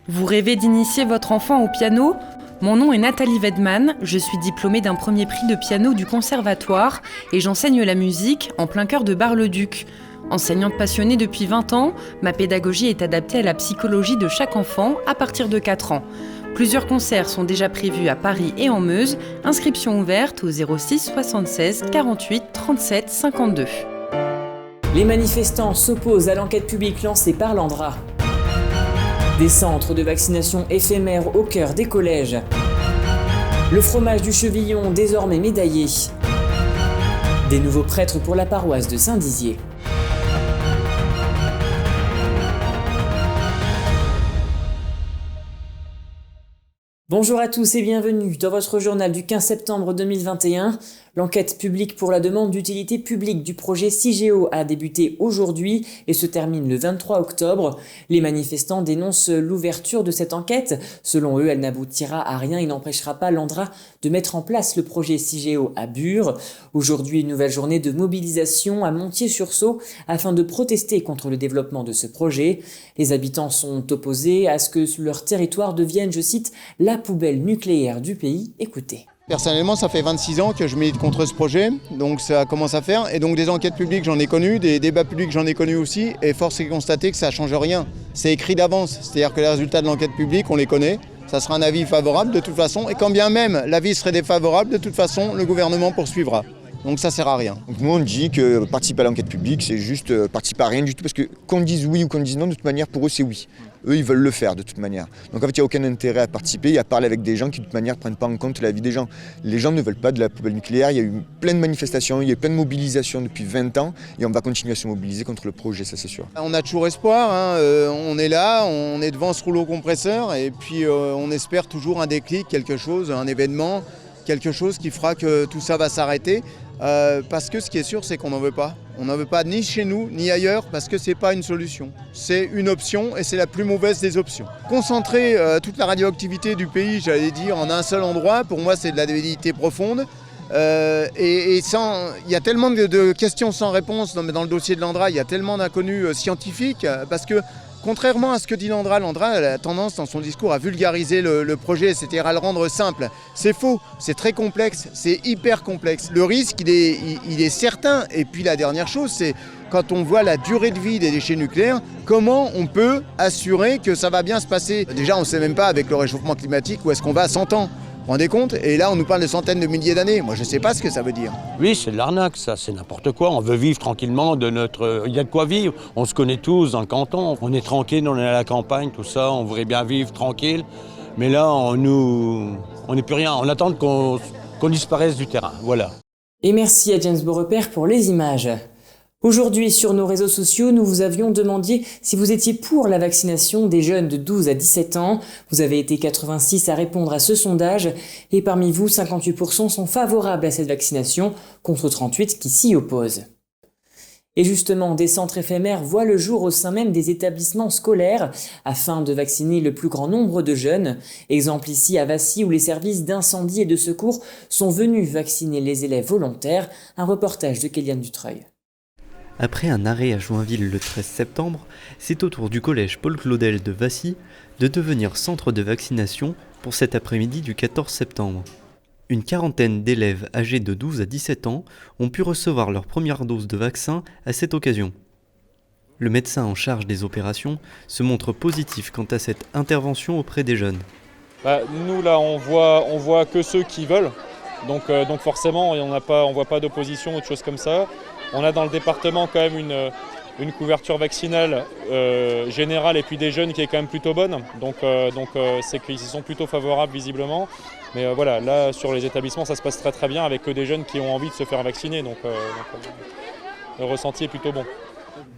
Vous rêvez d'initier votre enfant au piano ? Mon nom est Nathalie Wedman, je suis diplômée d'un premier prix de piano du conservatoire et j'enseigne la musique en plein cœur de Bar-le-Duc. Enseignante passionnée depuis 20 ans, ma pédagogie est adaptée à la psychologie de chaque enfant à partir de 4 ans. Plusieurs concerts sont déjà prévus à Paris et en Meuse, inscription ouverte au 06 76 48 37 52. Les manifestants s'opposent à l'enquête publique lancée par l'ANDRA. Des centres de vaccination éphémères au cœur des collèges. Le fromage du Chevillon désormais médaillé. Des nouveaux prêtres pour la paroisse de Saint-Dizier. Bonjour à tous et bienvenue dans votre journal du 15 septembre 2021. L'enquête publique pour la demande d'utilité publique du projet Cigéo a débuté aujourd'hui et se termine le 23 octobre. Les manifestants dénoncent l'ouverture de cette enquête. Selon eux, elle n'aboutira à rien et n'empêchera pas l'ANDRA de mettre en place le projet Cigéo à Bure. Aujourd'hui, une nouvelle journée de mobilisation à Montier-sur-Saulx afin de protester contre le développement de ce projet. Les habitants sont opposés à ce que leur territoire devienne, je cite, la poubelle nucléaire du pays. Écoutez. Personnellement, ça fait 26 ans que je milite contre ce projet, donc ça commence à faire. Et donc des enquêtes publiques, j'en ai connu, des débats publics, j'en ai connu aussi. Et force est de constater que ça ne change rien. C'est écrit d'avance, c'est-à-dire que les résultats de l'enquête publique, on les connaît. Ça sera un avis favorable de toute façon. Et quand bien même l'avis serait défavorable, de toute façon, le gouvernement poursuivra. Donc ça ne sert à rien. Donc nous on dit que participer à l'enquête publique, c'est juste participer à rien du tout. Parce que qu'on dise oui ou qu'on dise non, de toute manière, pour eux c'est oui. Eux, ils veulent le faire de toute manière. Donc en fait, il n'y a aucun intérêt à participer et à parler avec des gens qui de toute manière ne prennent pas en compte la vie des gens. Les gens ne veulent pas de la poubelle nucléaire. Il y a eu plein de manifestations, il y a eu plein de mobilisations depuis 20 ans et on va continuer à se mobiliser contre le projet, ça c'est sûr. On a toujours espoir, on est là, on est devant ce rouleau compresseur et puis on espère toujours un déclic, quelque chose, un événement, quelque chose qui fera que tout ça va s'arrêter. Parce que ce qui est sûr, c'est qu'on n'en veut pas. On n'en veut pas ni chez nous, ni ailleurs, parce que ce n'est pas une solution. C'est une option et c'est la plus mauvaise des options. Concentrer toute la radioactivité du pays, j'allais dire, en un seul endroit, pour moi, c'est de la débilité profonde. Il y a tellement de questions sans réponse dans le dossier de l'ANDRA, il y a tellement d'inconnus scientifiques, parce que contrairement à ce que dit l'ANDRA a tendance dans son discours à vulgariser le projet, c'est-à-dire à le rendre simple. C'est faux, c'est très complexe, c'est hyper complexe. Le risque, il est certain. Et puis la dernière chose, c'est quand on voit la durée de vie des déchets nucléaires, comment on peut assurer que ça va bien se passer ? Déjà, on ne sait même pas avec le réchauffement climatique où est-ce qu'on va à 100 ans. Vous vous rendez compte ? Et là, on nous parle de centaines de milliers d'années. Moi, je ne sais pas ce que ça veut dire. Oui, c'est de l'arnaque, ça. C'est n'importe quoi. On veut vivre tranquillement de notre... Il y a de quoi vivre. On se connaît tous dans le canton. On est tranquille, on est à la campagne, tout ça. On voudrait bien vivre tranquille. Mais là, on n'est plus rien. On attend qu'on disparaisse du terrain. Voilà. Et merci à James Beaurepaire pour les images. Aujourd'hui, sur nos réseaux sociaux, nous vous avions demandé si vous étiez pour la vaccination des jeunes de 12 à 17 ans. Vous avez été 86 à répondre à ce sondage et parmi vous, 58% sont favorables à cette vaccination contre 38 qui s'y opposent. Et justement, des centres éphémères voient le jour au sein même des établissements scolaires afin de vacciner le plus grand nombre de jeunes. Exemple ici à Vassy où les services d'incendie et de secours sont venus vacciner les élèves volontaires. Un reportage de Kéliane Dutreuil. Après un arrêt à Joinville le 13 septembre, c'est au tour du collège Paul Claudel de Vassy de devenir centre de vaccination pour cet après-midi du 14 septembre. Une quarantaine d'élèves âgés de 12 à 17 ans ont pu recevoir leur première dose de vaccin à cette occasion. Le médecin en charge des opérations se montre positif quant à cette intervention auprès des jeunes. Nous là on voit que ceux qui veulent, donc forcément on ne voit pas d'opposition ou de choses comme ça. On a dans le département quand même une couverture vaccinale générale et puis des jeunes qui est quand même plutôt bonne. Donc c'est qu'ils y sont plutôt favorables visiblement. Mais voilà, là sur les établissements ça se passe très très bien avec que des jeunes qui ont envie de se faire vacciner. Donc le ressenti est plutôt bon.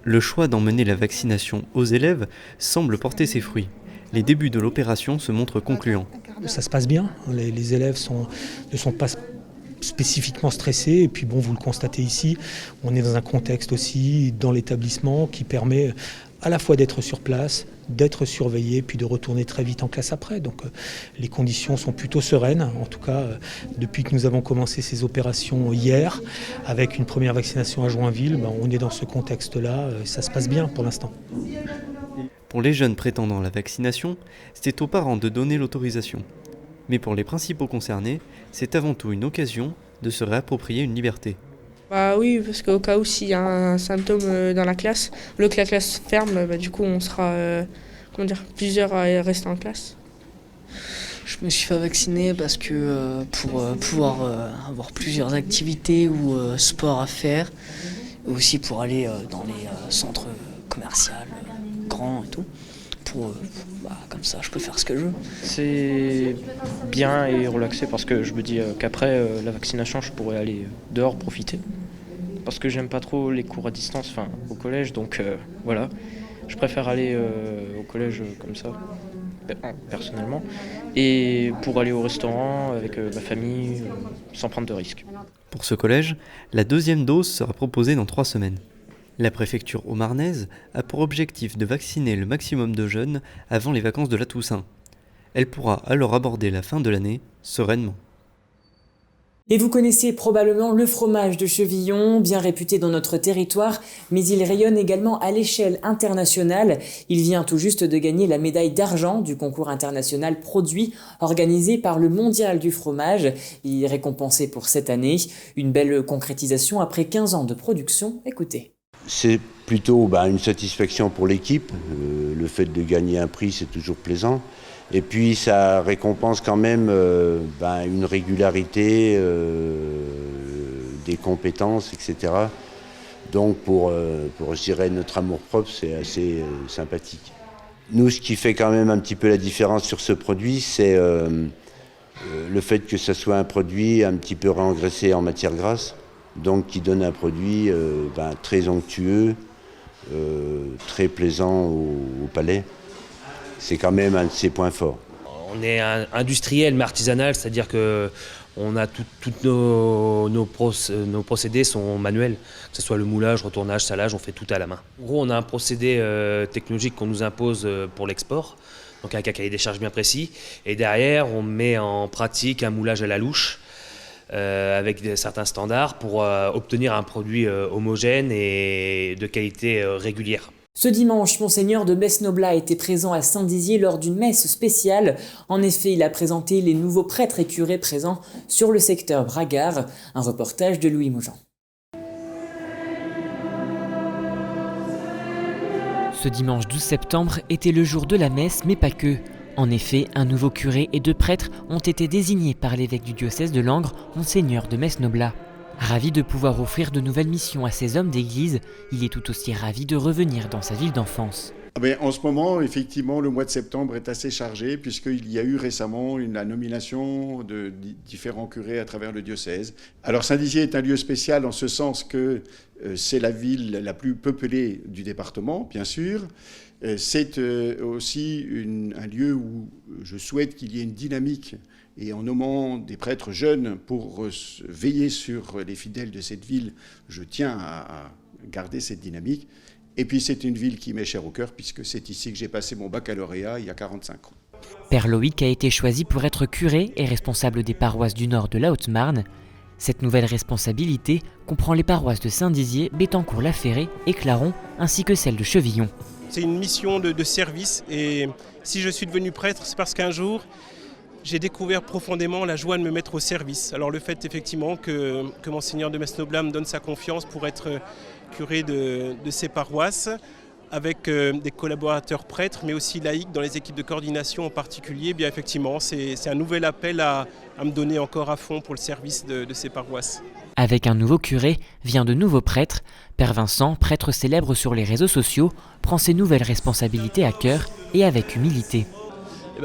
Le choix d'emmener la vaccination aux élèves semble porter ses fruits. Les débuts de l'opération se montrent concluants. Ça se passe bien, les élèves ne sont pas spécifiquement stressés et puis bon, vous le constatez ici, on est dans un contexte aussi dans l'établissement qui permet à la fois d'être sur place, d'être surveillé puis de retourner très vite en classe après. Donc les conditions sont plutôt sereines, en tout cas depuis que nous avons commencé ces opérations hier avec une première vaccination à Joinville, on est dans ce contexte-là, ça se passe bien pour l'instant. Pour les jeunes prétendant à la vaccination, c'est aux parents de donner l'autorisation. Mais pour les principaux concernés, c'est avant tout une occasion de se réapproprier une liberté. Bah oui, parce qu'au cas où s'il y a un symptôme dans la classe, au lieu que la classe ferme, du coup on sera plusieurs à rester en classe. Je me suis fait vacciner parce que pour pouvoir avoir plusieurs activités ou sports à faire, et aussi pour aller dans les centres commerciaux grands et tout. Comme ça, je peux faire ce que je veux. C'est bien et relaxé parce que je me dis qu'après la vaccination, je pourrais aller dehors profiter. Parce que j'aime pas trop les cours à distance, au collège, donc voilà. Je préfère aller au collège comme ça, personnellement, et pour aller au restaurant avec ma famille, sans prendre de risques. Pour ce collège, la deuxième dose sera proposée dans 3 semaines. La préfecture haut-marnaise a pour objectif de vacciner le maximum de jeunes avant les vacances de la Toussaint. Elle pourra alors aborder la fin de l'année sereinement. Et vous connaissez probablement le fromage de Chevillon, bien réputé dans notre territoire, mais il rayonne également à l'échelle internationale. Il vient tout juste de gagner la médaille d'argent du concours international produit organisé par le Mondial du fromage. Il est récompensé pour cette année. Une belle concrétisation après 15 ans de production. Écoutez. C'est plutôt une satisfaction pour l'équipe. Le fait de gagner un prix, c'est toujours plaisant. Et puis ça récompense quand même une régularité, des compétences, etc. Donc pour je dirais, notre amour-propre, c'est assez sympathique. Nous, ce qui fait quand même un petit peu la différence sur ce produit, c'est le fait que ce soit un produit un petit peu réengraissé en matière grasse. Donc qui donne un produit très onctueux, très plaisant au palais. C'est quand même un de ses points forts. On est industriel mais artisanal, c'est-à-dire que on a toutes nos procédés sont manuels, que ce soit le moulage, retournage, salage, on fait tout à la main. En gros, on a un procédé technologique qu'on nous impose pour l'export, donc avec un cahier des charges bien précis, et derrière on met en pratique un moulage à la louche, avec certains standards pour obtenir un produit homogène et de qualité régulière. Ce dimanche, Monseigneur de Metz-Noblat était présent à Saint-Dizier lors d'une messe spéciale. En effet, il a présenté les nouveaux prêtres et curés présents sur le secteur Bragard. Un reportage de Louis Maujean. Ce dimanche 12 septembre était le jour de la messe, mais pas que. En effet, un nouveau curé et 2 prêtres ont été désignés par l'évêque du diocèse de Langres, Monseigneur de Metz-Noblat. Ravi de pouvoir offrir de nouvelles missions à ces hommes d'église, il est tout aussi ravi de revenir dans sa ville d'enfance. En ce moment, effectivement, le mois de septembre est assez chargé puisqu'il y a eu récemment la nomination de différents curés à travers le diocèse. Alors Saint-Dizier est un lieu spécial en ce sens que c'est la ville la plus peuplée du département, bien sûr. C'est aussi un lieu où je souhaite qu'il y ait une dynamique. Et en nommant des prêtres jeunes pour veiller sur les fidèles de cette ville, je tiens à garder cette dynamique. Et puis c'est une ville qui m'est chère au cœur puisque c'est ici que j'ai passé mon baccalauréat il y a 45 ans. Père Loïc a été choisi pour être curé et responsable des paroisses du nord de la Haute-Marne. Cette nouvelle responsabilité comprend les paroisses de Saint-Dizier, Bettencourt-la-Ferrée et Claron, ainsi que celle de Chevillon. C'est une mission de service et si je suis devenu prêtre, c'est parce qu'un jour, j'ai découvert profondément la joie de me mettre au service. Alors le fait effectivement que Monseigneur de Metz-Noblat me donne sa confiance pour être curé de ces paroisses, avec des collaborateurs prêtres, mais aussi laïcs dans les équipes de coordination en particulier, bien effectivement, c'est un nouvel appel à me donner encore à fond pour le service de ces paroisses. Avec un nouveau curé vient de nouveaux prêtres. Père Vincent, prêtre célèbre sur les réseaux sociaux, prend ses nouvelles responsabilités à cœur et avec humilité.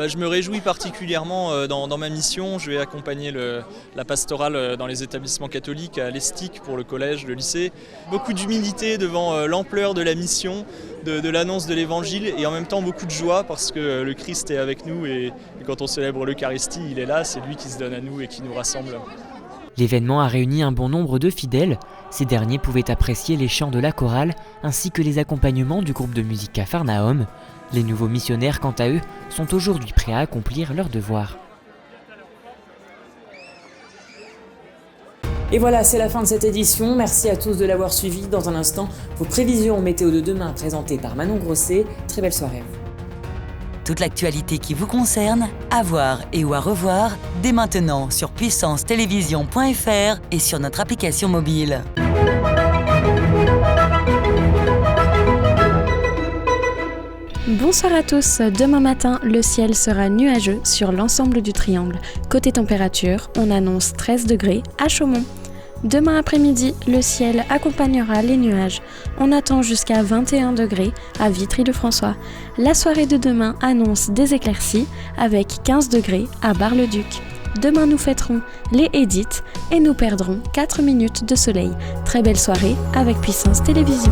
Je me réjouis particulièrement dans ma mission. Je vais accompagner la pastorale dans les établissements catholiques à l'Estique pour le collège, le lycée. Beaucoup d'humilité devant l'ampleur de la mission, de l'annonce de l'évangile et en même temps beaucoup de joie parce que le Christ est avec nous et quand on célèbre l'Eucharistie, il est là, c'est lui qui se donne à nous et qui nous rassemble. L'événement a réuni un bon nombre de fidèles. Ces derniers pouvaient apprécier les chants de la chorale ainsi que les accompagnements du groupe de musique Capharnaüm. Les nouveaux missionnaires, quant à eux, sont aujourd'hui prêts à accomplir leur devoir. Et voilà, c'est la fin de cette édition. Merci à tous de l'avoir suivi. Dans un instant, vos prévisions météo de demain présentées par Manon Grosset. Très belle soirée à vous. Toute l'actualité qui vous concerne, à voir et ou à revoir dès maintenant sur puissancetélévision.fr et sur notre application mobile. Bonsoir à tous, demain matin, le ciel sera nuageux sur l'ensemble du triangle. Côté température, on annonce 13 degrés à Chaumont. Demain après-midi, le ciel accompagnera les nuages. On attend jusqu'à 21 degrés à Vitry-le-François. La soirée de demain annonce des éclaircies avec 15 degrés à Bar-le-Duc. Demain, nous fêterons les Édith et nous perdrons 4 minutes de soleil. Très belle soirée avec Puissance Télévision.